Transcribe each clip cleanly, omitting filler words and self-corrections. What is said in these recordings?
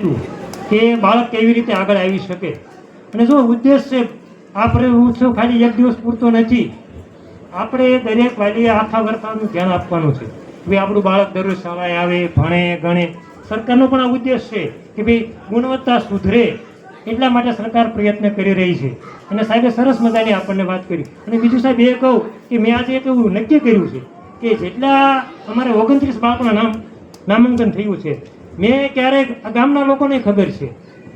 હતું કે બાળક કેવી રીતે આગળ આવી શકે. અને જો ઉદ્દેશ છે આપણે ઉત્સવ ખાલી એક દિવસ પૂરતો નથી. આપણે દરેક વાલીએ આખા વર્ષનું ધ્યાન આપવાનું છે. ભાઈ આપણું બાળક દરરોજ શાળાએ આવે, ભણે ગણે. સરકારનો પણ આ ઉદ્દેશ છે કે ભાઈ ગુણવત્તા સુધરે, એટલા માટે સરકાર પ્રયત્ન કરી રહી છે. અને સાહેબે સરસ મજાની આપણને વાત કરી. અને બીજું સાહેબ એ કહું કે મેં આજે એક એવું નક્કી કર્યું છે કે જેટલા અમારે 29 બાળકોના નામાંકન થયું છે, મેં ક્યારેક આ ગામના લોકોને ખબર છે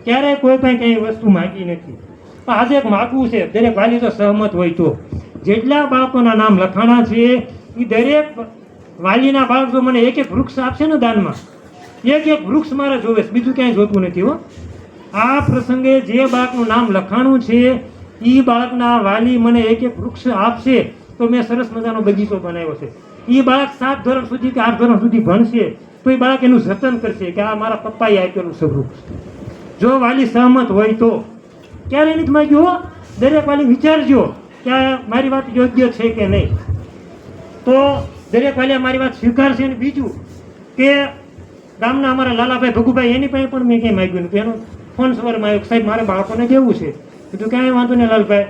ક્યારેય કોઈ પણ કંઈ વસ્તુ માગી નથી. પણ આજે એક માગવું છે, દરેક વાલી તો સહમત હોય તો જેટલા બાળકોના નામ લખાણા છે એ દરેક વાલીના બાળક જો મને એક વૃક્ષ આપશે ને દાનમાં, એક વૃક્ષ મારે જોવે, બીજું ક્યાંય જોતું નથી હો. આ પ્રસંગે જે બાળકનું નામ લખાણું છે એ બાળકના વાલી મને એક વૃક્ષ આપશે તો મેં સરસ મજાનો બગીચો બનાવ્યો છે. એ બાળક 7 ધોરણ સુધી કે 8 ધોરણ સુધી ભણશે તો એ બાળક એનું જતન કરશે કે આ મારા પપ્પાએ આપેલું છે વૃક્ષ. જો વાલી સહમત હોય તો ક્યારે નથી માગ્યું હો. દરેક વાલી વિચારજો કે મારી વાત યોગ્ય છે કે નહીં. તો દરેક વાલી મારી વાત સ્વીકારશે. અને બીજું કે ગામના અમારા લાલાભાઈ ભગુભાઈ એની પાસે પણ મેં કંઈ માગ્યું નથી. એનો ફોન સવારમાં આવ્યો, સાહેબ મારે બાળકોને કેવું છે. કીધું કાંઈ વાંધો નહીં લાલભાઈ,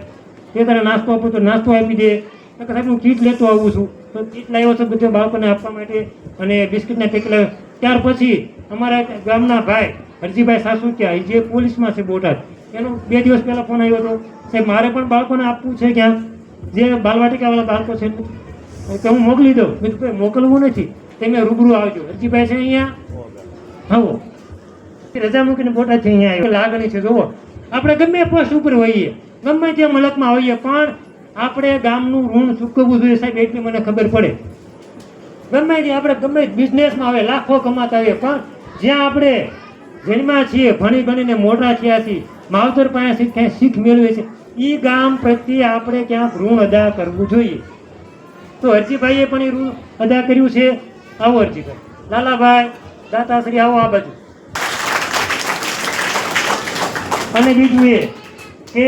તે તારે નાસ્તો આપું તો નાસ્તો આપી દે. સાહેબ હું કીટ લેતો આવું છું, તો કીટ લાવ્યો છે બધા બાળકોને આપવા માટે અને બિસ્કિટના પેકેટ લાવ્યો. ત્યાર પછી અમારા ગામના ભાઈ હરજીભાઈ સાસુકિયા, જે પોલીસમાં છે બોટાદ, એનો 2 દિવસ પહેલાં ફોન આવ્યો હતો, સાહેબ મારે પણ બાળકોને આપવું છે ક્યાં, જે બાલવાટિકાવાળા બાળકો છે કે હું મોકલી દઉં. મેં કીધું મોકલવું નથી, તમે રૂબરૂ આવજો. હરજીભાઈ છે અહીંયા, આવો રજા મૂકીને બોટાદથી અહીંયા આવ્યો. લાગણી છે જોવો. આપણે ગમે પોસ્ટ ઉપર હોઈએ, ગમે તે મલકમાં હોઈએ, પણ આપણે ગામનું ઋણ ચૂકવવું જોઈએ સાહેબ, એટલી મને ખબર પડે. ગમે તે આપણે ગમે બિઝનેસમાં આવે, લાખો કમાતા હોઈએ, પણ જ્યાં આપણે જન્મ્યા છીએ, ભણી ગણીને મોટા થયા છીએ, માવતર પાસેથી ક્યાંય શીખ મેળવે છે, એ ગામ પ્રત્યે આપણે ક્યાંક ઋણ અદા કરવું જોઈએ. તો હરજીભાઈએ પણ એ ઋણ અદા કર્યું છે. આવો હરજીભાઈ, લાલાભાઈ, દાતાશ્રી આવો આ બાજુ. અને બીજું એ કે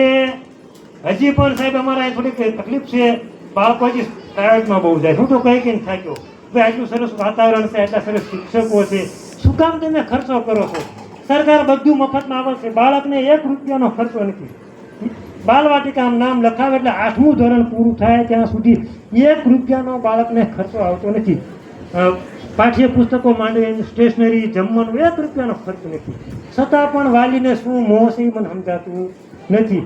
હજી પણ સાહેબ અમારા થોડીક તકલીફ છે. બાળકો હજી પ્રાઇવેટમાં બહુ જાય. હું તો કઈ કઈ થાક્યો ભાઈ, આટલું સરસ વાતાવરણ છે, આટલા સરસ શિક્ષકો છે, શું કામ તમે ખર્ચો કરો છો? સરકાર બધું મફતમાં આવે છે, બાળકને 1 રૂપિયાનો ખર્ચો નથી. બાલવાટિકામાં નામ લખાવે એટલે 8મું ધોરણ પૂરું થાય ત્યાં સુધી 1 રૂપિયાનો બાળકને ખર્ચો આવતો નથી. પાઠ્યપુસ્તકો માંડવી, સ્ટેશનરી, જમવાનું 1 રૂપિયાનો ખર્ચ નથી. છતાં પણ વાલીને શું મોહ છે એ મને સમજાતું નથી.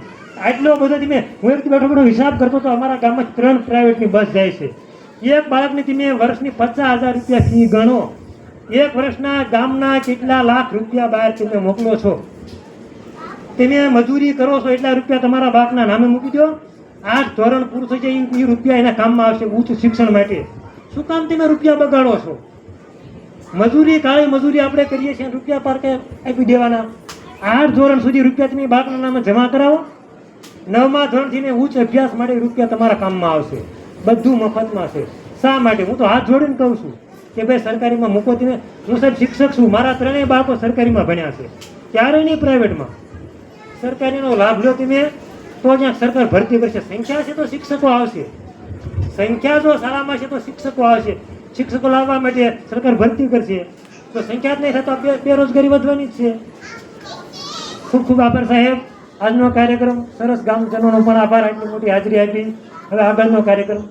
આટલો બધો તમે, હું એક બેઠો બેઠો હિસાબ કરતો તો અમારા ગામમાં 3 પ્રાઇવેટની બસ જાય છે. એક બાળકની તમે વર્ષની 50,000 રૂપિયા ફી ગણો. 1 વર્ષના ગામના કેટલા લાખ રૂપિયા બહાર તમે મોકલો છો. તમે મજૂરી કરો છો, એટલા રૂપિયા તમારા બાપના નામે મૂકી દો. 8 ધોરણ પૂરું થઈ જાય એ રૂપિયા એના કામમાં આવશે ઉચ્ચ શિક્ષણ માટે. શું કામ તમે રૂપિયા બગાડો છો? મજૂરી, કાળી મજૂરી આપણે કરીએ છીએ, રૂપિયા પાર્કે આપી દેવાના. 8 ધોરણ સુધી રૂપિયા તમે બાપના નામે જમા કરાવો. 9મા ધોરણથી ઉચ્ચ અભ્યાસ માટે રૂપિયા તમારા કામમાં આવશે. બધું મફતમાં છે. શા માટે? હું તો હાથ જોડીને કહું છું કે ભાઈ સરકારીમાં મૂકો તમે. હું સાહેબ શિક્ષક છું, મારા 3 બાળકો સરકારીમાં ભણ્યા છે, ક્યારેય નહીં પ્રાઇવેટમાં. સરકારીનો લાભ લો તમે તો જ્યાં સરકાર ભરતી કરશે. સંખ્યા છે તો શિક્ષકો આવશે, સંખ્યા જો શાળામાં છે તો શિક્ષકો આવશે. શિક્ષકો લાવવા માટે સરકાર ભરતી કરશે, તો સંખ્યા જ નહીં થતા બેરોજગારી વધવાની જ છે. ખૂબ ખૂબ આભાર સાહેબ. આજનો કાર્યક્રમ સરસ, ગામજનોનો પણ આભાર, આટલી મોટી હાજરી આપી. હવે આગળનો કાર્યક્રમ